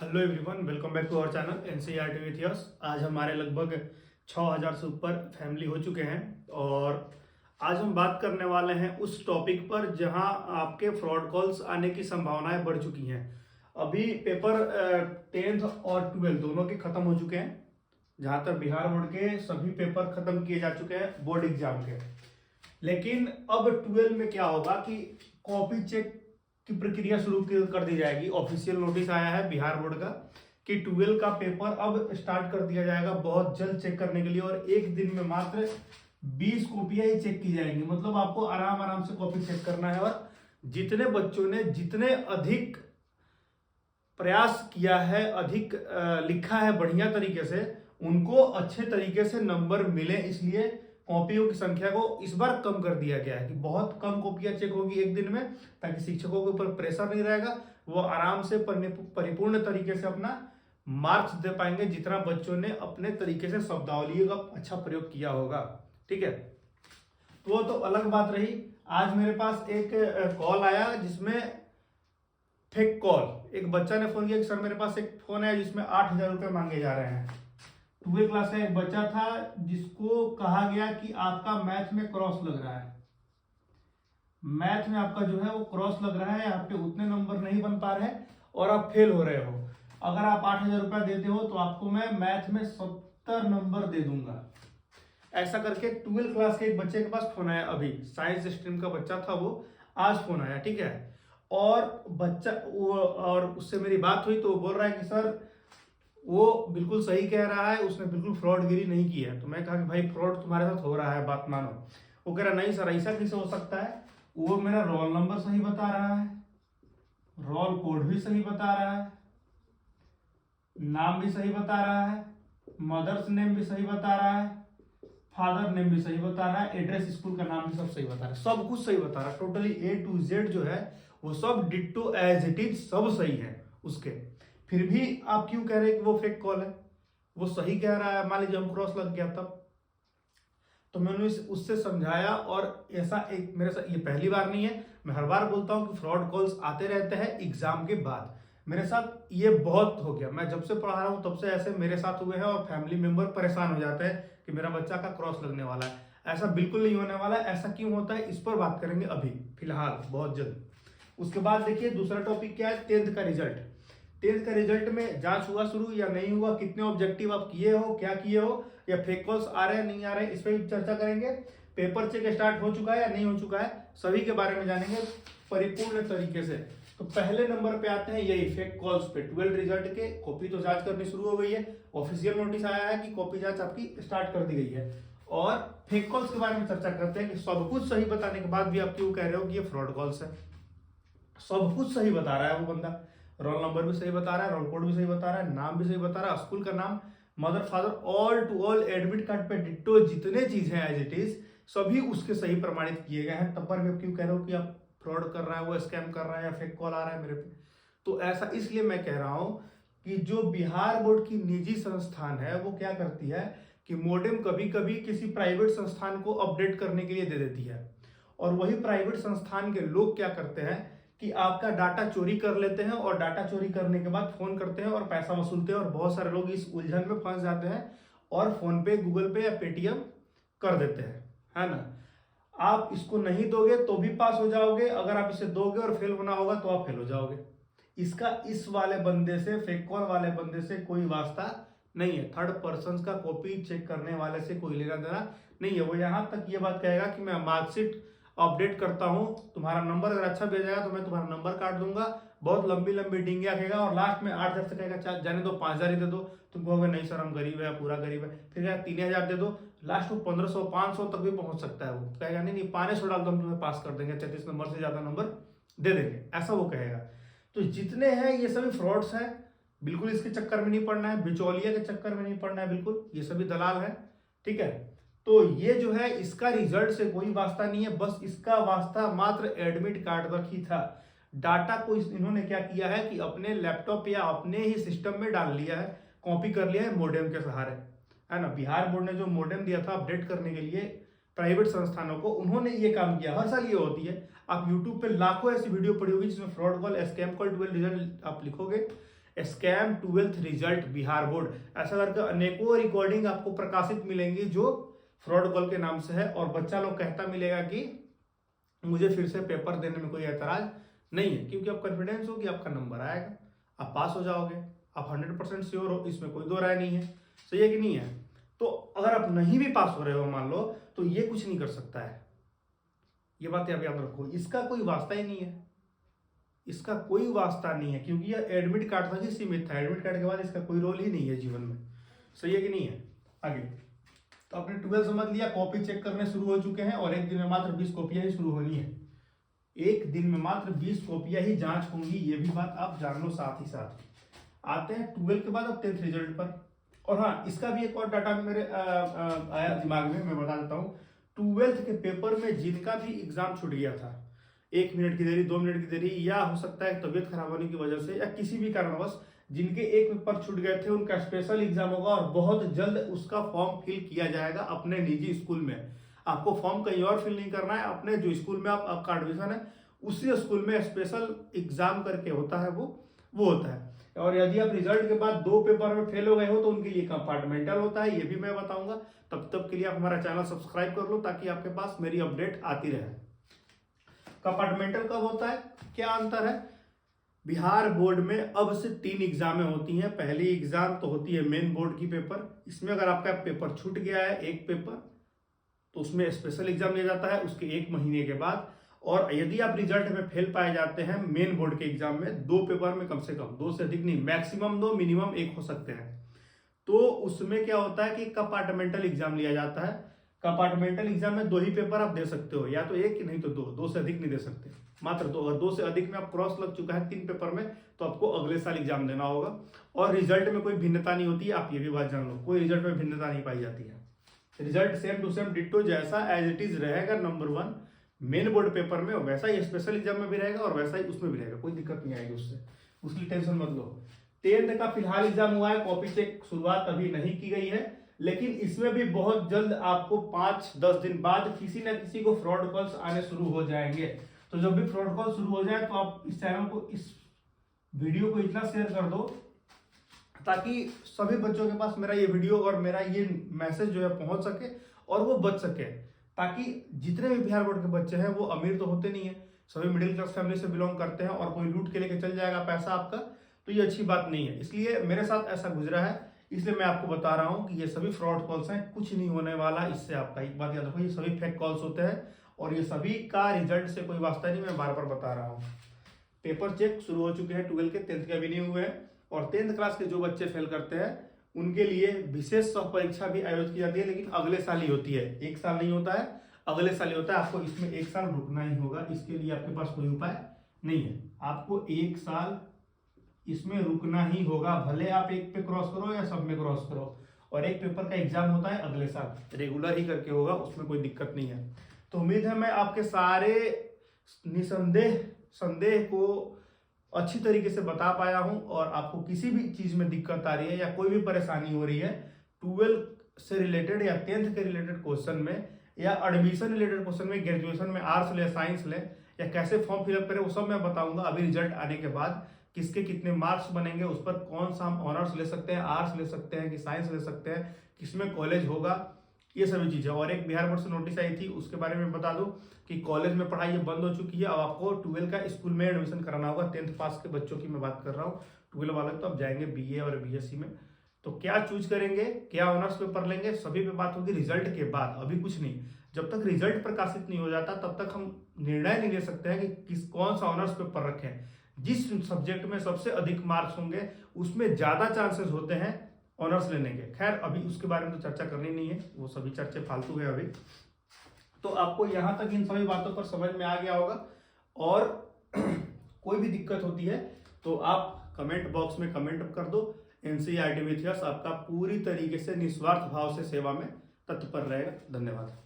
Hello everyone, welcome back to our channel NCERT with yes. आज हमारे लगभग 6000 से ऊपर फैमिली हो चुके हैं और आज हम बात करने वाले हैं उस टॉपिक पर जहां आपके फ्रॉड कॉल्स आने की संभावनाएं बढ़ चुकी हैं। अभी पेपर 10th और 12 दोनों के खत्म हो चुके हैं। जहां तक बिहार बोर्ड के सभी पेपर खत्म किए जा चुके हैं बोर्ड एग्जाम के। लेकिन अब 12 में क्या होगा कि कॉपी चेक की प्रक्रिया शुरू कर दी जाएगी। ऑफिशियल नोटिस आया है बिहार बोर्ड का कि 12 का पेपर अब स्टार्ट कर दिया जाएगा बहुत जल्द चेक करने के लिए, और एक दिन में मात्र 20 कॉपियां ही चेक की जाएंगी। मतलब आपको आराम आराम से कॉपी चेक करना है और जितने बच्चों ने जितने अधिक प्रयास किया है, अधिक लिखा है बढ़िया तरीके से, उनको अच्छे तरीके से नंबर मिले, इसलिए कॉपियों की संख्या को इस बार कम कर दिया गया है कि बहुत कम कॉपियां चेक होगी एक दिन में, ताकि शिक्षकों के ऊपर प्रेशर नहीं रहेगा। वो आराम से परिपूर्ण तरीके से अपना मार्क्स दे पाएंगे जितना बच्चों ने अपने तरीके से शब्दावली का अच्छा प्रयोग किया होगा। ठीक है, तो वो तो अलग बात रही। आज मेरे पास एक कॉल आया जिसमें फेक कॉल, एक बच्चा ने फोन किया कि सर मेरे पास एक फोन है जिसमें 8000 रुपये मांगे जा रहे हैं। 12 क्लास का एक बच्चा था जिसको कहा गया कि आपका मैथ में क्रॉस लग रहा है, मैथ में आपका जो है वो क्रॉस लग रहा है, आपके उतने नंबर नहीं बन पा रहे हैं और आप फेल हो रहे हो। अगर आप 8000 रुपया देते हो तो आपको मैं मैथ में 70 नंबर दे दूंगा। ऐसा करके 12 क्लास के एक बच्चे के पास फोन आया, अभी साइंस स्ट्रीम का बच्चा था वो, आज फोन आया। ठीक है, और बच्चा और उससे मेरी बात हुई तो वो बोल रहा है कि सर वो बिल्कुल सही कह रहा है, उसने बिल्कुल फ्रॉडगिरी नहीं की है। तो मैं कहा कि भाई फ्रॉड तुम्हारे साथ हो रहा है, बात मानो। वो कह रहा नहीं सर ऐसा कैसे हो सकता है, वो मेरा रोल नंबर सही बता रहा है, रोल कोड भी सही बता रहा है, नाम भी सही बता रहा है, मदर्स नेम भी सही बता रहा है, फादर नेम भी सही बता रहा है, एड्रेस स्कूल का नाम भी सब सही बता रहा है, सब कुछ सही बता रहा है। टोटली A to Z जो है वो सब डिट्टो एज इट इज सब सही है उसके। फिर भी आप क्यों कह रहे हैं कि वो फेक कॉल है? वो सही कह रहा है, मान लीजिए हम क्रॉस लग गया तब। तो मैंने उससे समझाया, और ऐसा एक मेरे साथ ये पहली बार नहीं है, मैं हर बार बोलता हूं कि फ्रॉड कॉल्स आते रहते हैं एग्जाम के बाद। मेरे साथ ये बहुत हो गया, मैं जब से पढ़ा रहा हूं तब से ऐसे मेरे साथ हुए हैं, और फैमिली मेंबर परेशान हो जाते हैं कि मेरा बच्चा का क्रॉस लगने वाला है। ऐसा बिल्कुल नहीं होने वाला है। ऐसा क्यों होता है इस पर बात करेंगे अभी फिलहाल बहुत जल्द। उसके बाद देखिए दूसरा टॉपिक क्या है, 10th का रिजल्ट। 10th का रिजल्ट में जांच हुआ शुरू या नहीं हुआ, कितने ऑब्जेक्टिव आप किए हो, क्या किए हो, या फेक कॉल्स आ रहे हैं नहीं आ रहे हैं, इस पर चर्चा करेंगे। पेपर चेक स्टार्ट हो चुका है या नहीं हो चुका है, सभी के बारे में जानेंगे परिपूर्ण तरीके से। तो पहले नंबर पे आते हैं यही फेक कॉल्स पे। 12 रिजल्ट के कॉपी तो जांच करनी शुरू हो गई है, ऑफिशियल नोटिस आया है कि कॉपी जांच आपकी स्टार्ट कर दी गई है। और फेक कॉल्स के बारे में चर्चा करते हैं कि सब कुछ सही बताने के बाद भी आप क्यों कह रहे हो कि ये फ्रॉड कॉल्स है। सब कुछ सही बता रहा है वो बंदा, रोल नंबर भी सही बता रहा है, रोल कोड भी सही बता रहा है, नाम भी सही बता रहा है, स्कूल का नाम, mother father, all to all, admit card पे डिट्टो जितने चीज है एज इट इज सभी उसके सही प्रमाणित किए गए हैं। तब पर भी क्यों कह रहे हो कि आप फ्रॉड कर रहा है, वो स्कैम कर रहा है या फेक कॉल आ रहा है मेरे पे? तो ऐसा इसलिए मैं कह रहा हूं कि जो बिहार बोर्ड की निजी संस्थान है वो क्या करती है कि मॉडेम कभी कभी किसी प्राइवेट संस्थान को अपडेट करने के लिए दे देती है, और वही प्राइवेट संस्थान के लोग क्या करते हैं कि आपका डाटा चोरी कर लेते हैं, और डाटा चोरी करने के बाद फोन करते हैं और पैसा वसूलते हैं, और बहुत सारे लोग इस उलझन में फंस जाते हैं और फोन पे, गूगल पे या पेटीएम कर देते हैं, है ना। आप इसको नहीं दोगे तो भी पास हो जाओगे, अगर आप इसे दोगे और फेल होना होगा तो आप फेल हो जाओगे। इसका इस वाले बंदे से, फेक कॉल वाले बंदे से कोई वास्ता नहीं है। थर्ड पर्सन का कॉपी चेक करने वाले से कोई लेना देना नहीं है। वो यहां तक ये बात कहेगा कि मैं मार्कशीट अपडेट करता हूं, तुम्हारा नंबर अगर अच्छा भेज जाएगा तो मैं तुम्हारा नंबर काट दूंगा, बहुत लंबी लंबी डिंगिया कहेगा, और लास्ट में 8000 से कहेगा जाने दो 5000 ही दे दो। तुम कहोगे नहीं सर हम गरीब है, पूरा गरीब है, फिर कहेगा 3000 दे दो, लास्ट में 1500 500 तक भी पहुंच सकता है। वो कहेगा नहीं नहीं 500 डाल दो हम तुम्हें पास कर देंगे, 33 नंबर से ज्यादा नंबर दे देंगे, ऐसा वो कहेगा। तो जितने हैं ये सभी फ्रॉड्स हैं, बिल्कुल इसके चक्कर में नहीं पड़ना है, बिचौलिया के चक्कर में नहीं पड़ना है, बिल्कुल ये सभी दलाल है। ठीक है, तो ये जो है इसका रिजल्ट से कोई वास्ता नहीं है, बस इसका वास्ता मात्र एडमिट कार्ड तक ही था। डाटा को इन्होंने क्या किया है कि अपने लैपटॉप या अपने ही सिस्टम में डाल लिया है, कॉपी कर लिया है मोडेम के सहारे, है ना। बिहार बोर्ड ने जो मोडेम दिया था अपडेट करने के लिए प्राइवेट संस्थानों को, उन्होंने ये काम किया। हर साल ये होती है, आप यूट्यूब पे लाखों ऐसी वीडियो पड़ी होगी जिसमें fraud call, scam call, 12 result आप लिखोगे, scam 12th result Bihar board, ऐसा करके अनेकों रिकॉर्डिंग आपको प्रकाशित मिलेंगी जो फ्रॉड कॉल के नाम से है। और बच्चा लोग कहता मिलेगा कि मुझे फिर से पेपर देने में कोई ऐतराज नहीं है, क्योंकि आप कॉन्फिडेंस हो कि आपका नंबर आएगा, आप पास हो जाओगे, आप 100% श्योर हो, इसमें कोई दो राय नहीं है। सही है कि नहीं है? तो अगर आप नहीं भी पास हो रहे हो मान लो, तो ये कुछ नहीं कर सकता है। ये बात आप याद रखो, इसका कोई वास्ता ही नहीं है, इसका कोई वास्ता नहीं है, क्योंकि यह एडमिट कार्ड तक ही सीमित था। एडमिट कार्ड के बाद इसका कोई रोल ही नहीं है जीवन में। सही है कि नहीं है? आगे तो आपने 12 समझ लिया, कॉपी चेक करने शुरू हो चुके हैं और एक दिन में मात्र 20 कॉपियां ही शुरू होनी है। एक दिन में मात्र 20 कॉपियां ही जांच होंगी, ये भी बात आप जान लो। साथ ही साथ आते हैं 12 के बाद अब 10th रिजल्ट पर। और हाँ, इसका भी एक और डाटा मेरे आया दिमाग में, मैं बता देता हूँ। 12th के पेपर में जिनका भी एग्जाम छूट गया था, 1 मिनट की देरी, 2 मिनट की देरी, या हो सकता है तबियत खराब होने की वजह से या किसी भी कारणवश जिनके एक पेपर छूट गए थे, उनका स्पेशल एग्जाम होगा और बहुत जल्द उसका फॉर्म फिल किया जाएगा अपने निजी स्कूल में। आपको फॉर्म कहीं और फिल नहीं करना है, अपने जो स्कूल में आपका एडमिशन है उसी स्कूल में स्पेशल एग्जाम करके होता है वो होता है। और यदि आप रिजल्ट के बाद 2 पेपर में फेल हो गए हो तो उनके लिए कंपार्टमेंटल होता है, ये भी मैं बताऊंगा। तब तक के लिए आप हमारा चैनल सब्सक्राइब कर लो ताकि आपके पास मेरी अपडेट आती रहे। कंपार्टमेंटल कब होता है, क्या अंतर है? बिहार बोर्ड में अब से 3 एग्जामें होती हैं। पहली एग्जाम तो होती है मेन बोर्ड की पेपर, इसमें अगर आपका पेपर छूट गया है एक पेपर तो उसमें स्पेशल एग्जाम लिया जाता है उसके 1 महीने के बाद। और यदि आप रिजल्ट में फेल पाए जाते हैं मेन बोर्ड के एग्जाम में, 2 पेपर में कम से कम, 2 से अधिक नहीं, मैक्सिमम 2 मिनिमम 1 हो सकते हैं, तो उसमें क्या होता है कि कंपार्टमेंटल एग्जाम लिया जाता है। कंपार्टमेंटल एग्जाम में 2 ही पेपर आप दे सकते हो, या तो 1 नहीं तो 2 से अधिक नहीं दे सकते, मात्र 2। अगर 2 से अधिक में आप क्रॉस लग चुका है 3 पेपर में तो आपको अगले साल एग्जाम देना होगा। और रिजल्ट में कोई भिन्नता नहीं होती है, आप ये भी बात जान लो, कोई रिजल्ट में भिन्नता नहीं पाई जाती है। Result same to same ditto जैसा एज इट इज रहेगा नंबर 1 मेन बोर्ड पेपर में, वैसा ही स्पेशल एग्जाम में भी रहेगा और वैसा ही उसमें भी रहेगा, कोई दिक्कत नहीं आएगी उससे, उसकी टेंशन मत लो। 10th का फिलहाल एग्जाम हुआ है, कॉपी चेक शुरुआत अभी नहीं की गई है, लेकिन इसमें भी बहुत जल्द आपको 5-10 दिन बाद किसी न किसी को फ्रॉड कॉल्स आने शुरू हो जाएंगे। तो जब भी फ्रॉड कॉल शुरू हो जाए तो आप इस चैनल को, इस वीडियो को इतना शेयर कर दो ताकि सभी बच्चों के पास मेरा ये वीडियो और मेरा ये मैसेज जो है पहुंच सके और वो बच सके, ताकि जितने भी बिहार बोर्ड के बच्चे हैं वो अमीर तो होते नहीं है, सभी मिडिल क्लास फैमिली से बिलोंग करते हैं, और कोई लूट के लेके चल जाएगा पैसा आपका, तो ये अच्छी बात नहीं है। इसलिए मेरे साथ ऐसा गुजरा है, इसलिए मैं आपको बता रहा हूं कि ये सभी फ्रॉड कॉल्स हैं, कुछ नहीं होने वाला इससे। आपका एक बात याद रखो, ये सभी फेक कॉल्स होते हैं और ये सभी का रिजल्ट से कोई वास्ता नहीं, मैं बार बार बता रहा हूँ। पेपर चेक शुरू हो चुके हैं 12 के, 10th के अभी नहीं हुए हैं। और 10th क्लास के जो बच्चे फेल करते हैं उनके लिए विशेष सह परीक्षा भी आयोजित की जाती है, लेकिन अगले साल ही होती है, एक साल नहीं होता है, अगले साल ही होता है। आपको इसमें 1 साल रुकना ही होगा, इसके लिए आपके पास कोई उपाय नहीं है, आपको 1 साल इसमें रुकना ही होगा, भले आप एक पे क्रॉस करो या सब में क्रॉस करो। और एक पेपर का एग्जाम होता है अगले साल, रेगुलर ही करके होगा, उसमें कोई दिक्कत नहीं है। तो उम्मीद है मैं आपके सारे निसंदेह संदेह को अच्छी तरीके से बता पाया हूं, और आपको किसी भी चीज में दिक्कत आ रही है या कोई भी परेशानी हो रही है 12 से रिलेटेड या 10th के रिलेटेड क्वेश्चन में, या एडमिशन रिलेटेड क्वेश्चन में, ग्रेजुएशन में आर्ट्स ले साइंस ले, या कैसे फॉर्म फिलअप करें, वो सब मैं बताऊंगा अभी रिजल्ट आने के बाद। किसके कितने मार्क्स बनेंगे, उस पर कौन सा हम ऑनर्स ले सकते हैं, आर्ट्स ले सकते हैं कि साइंस ले सकते हैं, किसमें कॉलेज होगा, ये सभी चीजें। और एक बिहार बोर्ड से नोटिस आई थी, उसके बारे में बता दूं कि कॉलेज में पढ़ाई बंद हो चुकी है, अब आपको 12 का स्कूल में एडमिशन कराना होगा। 10th पास के बच्चों की मैं बात कर रहा हूँ, 12 वाले तो अब जाएंगे BA और BSc में। तो क्या चूज करेंगे, क्या ऑनर्स पेपर लेंगे, सभी पे बात होगी रिजल्ट के बाद, अभी कुछ नहीं। जब तक रिजल्ट प्रकाशित नहीं हो जाता तब तक हम निर्णय नहीं ले सकते हैं कि कौन सा ऑनर्स पेपर रखें। जिस सब्जेक्ट में सबसे अधिक मार्क्स होंगे उसमें ज्यादा चांसेस होते हैं ऑनर्स लेने के। खैर अभी उसके बारे में तो चर्चा करनी नहीं है, वो सभी चर्चे फालतू है अभी। तो आपको यहां तक इन सभी बातों पर समझ में आ गया होगा, और कोई भी दिक्कत होती है तो आप कमेंट बॉक्स में कमेंट कर दो। NCERT विथ यस आपका पूरी तरीके से निस्वार्थ भाव से सेवा में तत्पर रहेगा। धन्यवाद।